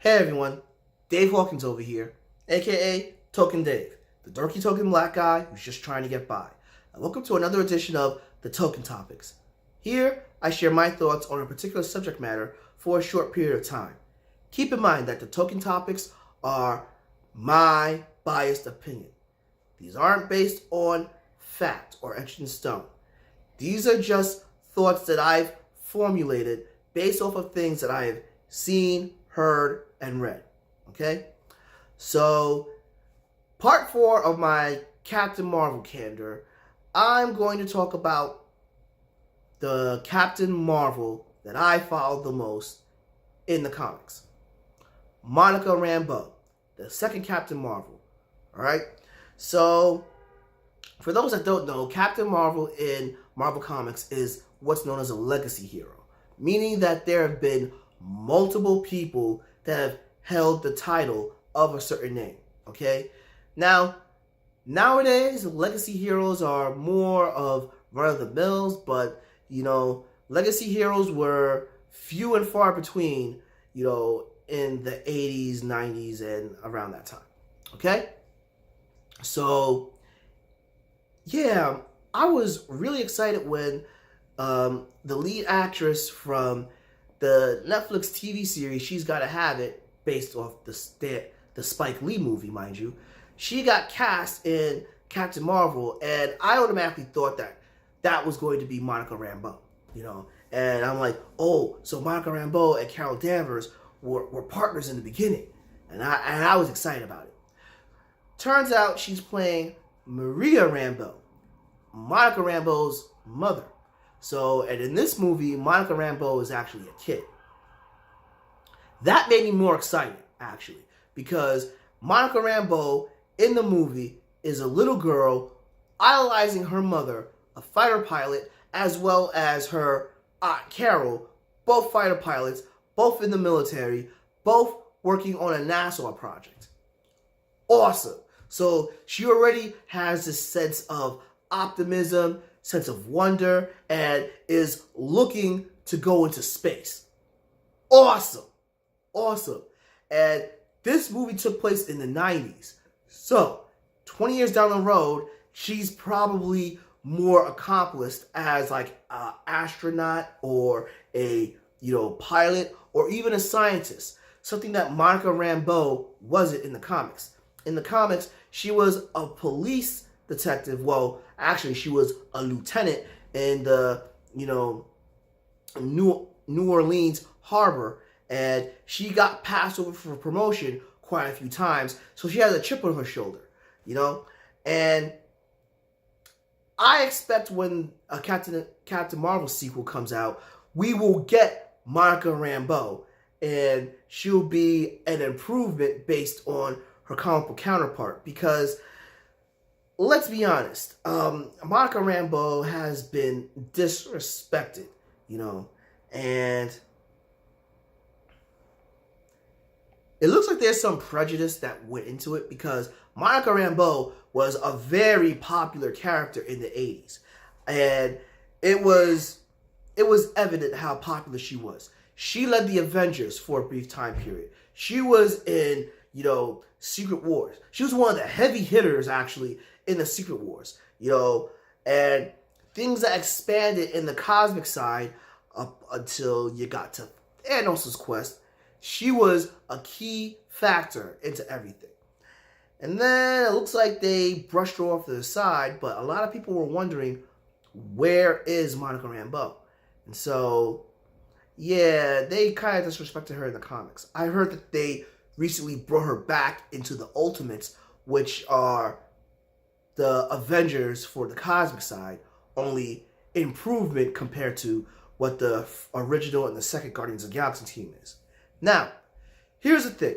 Hey everyone, Dave Hawkins over here, aka Token Dave, the dorky token black guy who's just trying to get by. And welcome to another edition of The Token Topics. Here, I share my thoughts on a particular subject matter for a short period of time. Keep in mind that the token topics are my biased opinion. These aren't based on fact or etched in stone. These are just thoughts that I've formulated based off of things that I have seen, heard, and read. Okay? So, part 4 of my Captain Marvel Candour, I'm going to talk about the Captain Marvel that I followed the most in the comics. Monica Rambeau, the second Captain Marvel. Alright? So, for those that don't know, Captain Marvel in Marvel Comics is what's known as a legacy hero. Meaning that there have been multiple people that have held the title of a certain name. Okay? Now, nowadays, legacy heroes are more of run-of-the-mills, but, legacy heroes were few and far between, in the 80s, 90s, and around that time. Okay? So, yeah, I was really excited when the lead actress from the Netflix TV series She's Gotta Have It, based off the Spike Lee movie, mind you, she got cast in Captain Marvel, and I automatically thought that that was going to be Monica Rambeau, And I'm like, oh, so Monica Rambeau and Carol Danvers were partners in the beginning, and I was excited about it. Turns out she's playing Maria Rambeau, Monica Rambeau's mother. So, and in this movie, Monica Rambeau is actually a kid. That made me more excited, actually, because Monica Rambeau in the movie is a little girl idolizing her mother, a fighter pilot, as well as her aunt Carol, both fighter pilots, both in the military, both working on a NASA project. Awesome. So she already has this sense of optimism, sense of wonder, and is looking to go into space. Awesome. Awesome. And this movie took place in the 90s. So, 20 years down the road, she's probably more accomplished as like an astronaut or a, pilot or even a scientist. Something that Monica Rambeau wasn't in the comics. In the comics, she was a police detective. Well, actually, she was a lieutenant in the, New Orleans harbor, and she got passed over for promotion quite a few times, so she has a chip on her shoulder, And I expect when a Captain Marvel sequel comes out, we will get Monica Rambeau, and she'll be an improvement based on her comic book counterpart, because let's be honest, Monica Rambeau has been disrespected, and it looks like there's some prejudice that went into it, because Monica Rambeau was a very popular character in the 80s, and it was evident how popular she was. She led the Avengers for a brief time period. She was in, Secret Wars. She was one of the heavy hitters, actually, in the Secret Wars, and things that expanded in the cosmic side up until you got to Thanos' quest. She was a key factor into everything. And then it looks like they brushed her off to the side, but a lot of people were wondering, where is Monica Rambeau? And so, yeah, they kind of disrespected her in the comics. I heard that they recently brought her back into the Ultimates, which are the Avengers for the cosmic side, only improvement compared to what the original and the second Guardians of the Galaxy team is. Now, here's the thing.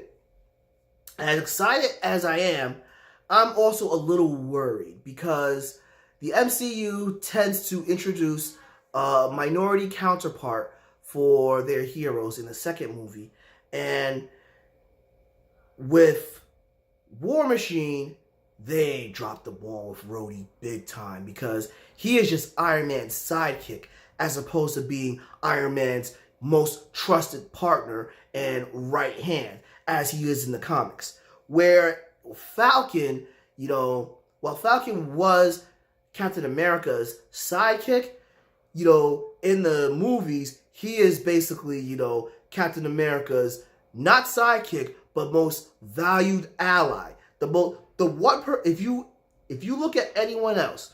As excited as I am, I'm also a little worried, because the MCU tends to introduce a minority counterpart for their heroes in the second movie, and with War Machine, they dropped the ball with Rhodey big time, because he is just Iron Man's sidekick as opposed to being Iron Man's most trusted partner and right hand, as he is in the comics. Where Falcon, while Falcon was Captain America's sidekick, in the movies, he is basically, Captain America's not sidekick, but most valued ally. If you look at anyone else,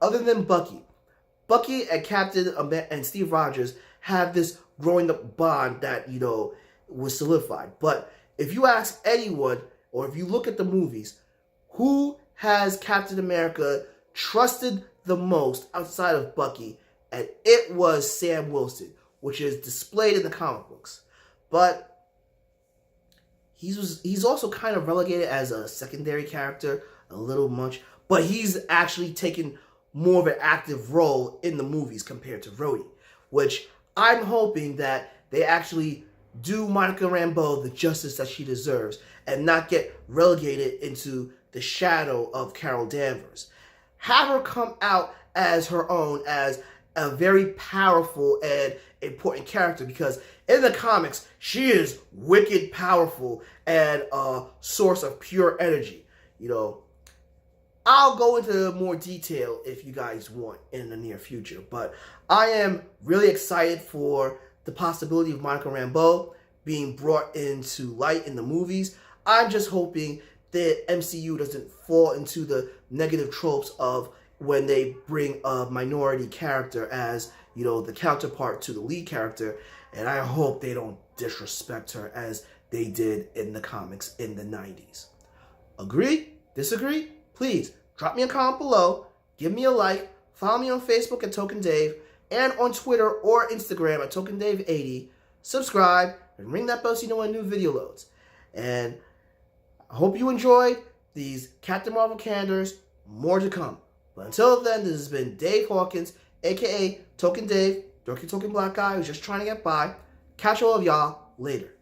other than Bucky and Captain and Steve Rogers have this growing up bond that, was solidified. But if you ask anyone, or if you look at the movies, who has Captain America trusted the most outside of Bucky? And it was Sam Wilson, which is displayed in the comic books. But he's also kind of relegated as a secondary character, a little much. But he's actually taken more of an active role in the movies compared to Rhodey, which I'm hoping that they actually do Monica Rambeau the justice that she deserves and not get relegated into the shadow of Carol Danvers. Have her come out as her own, as a very powerful and important character, because in the comics, she is wicked powerful and a source of pure energy. I'll go into more detail if you guys want in the near future, but I am really excited for the possibility of Monica Rambeau being brought into light in the movies. I'm just hoping that MCU doesn't fall into the negative tropes of when they bring a minority character as, the counterpart to the lead character, and I hope they don't disrespect her as they did in the comics in the 90s. Agree? Disagree? Please drop me a comment below, give me a like, follow me on Facebook at Token Dave, and on Twitter or Instagram at TokenDave80. Subscribe and ring that bell so you know when a new video loads. And I hope you enjoyed these Captain Marvel Candours. More to come. But until then, this has been Dave Hawkins, aka Token Dave, dorky token black guy who's just trying to get by. Catch all of y'all later.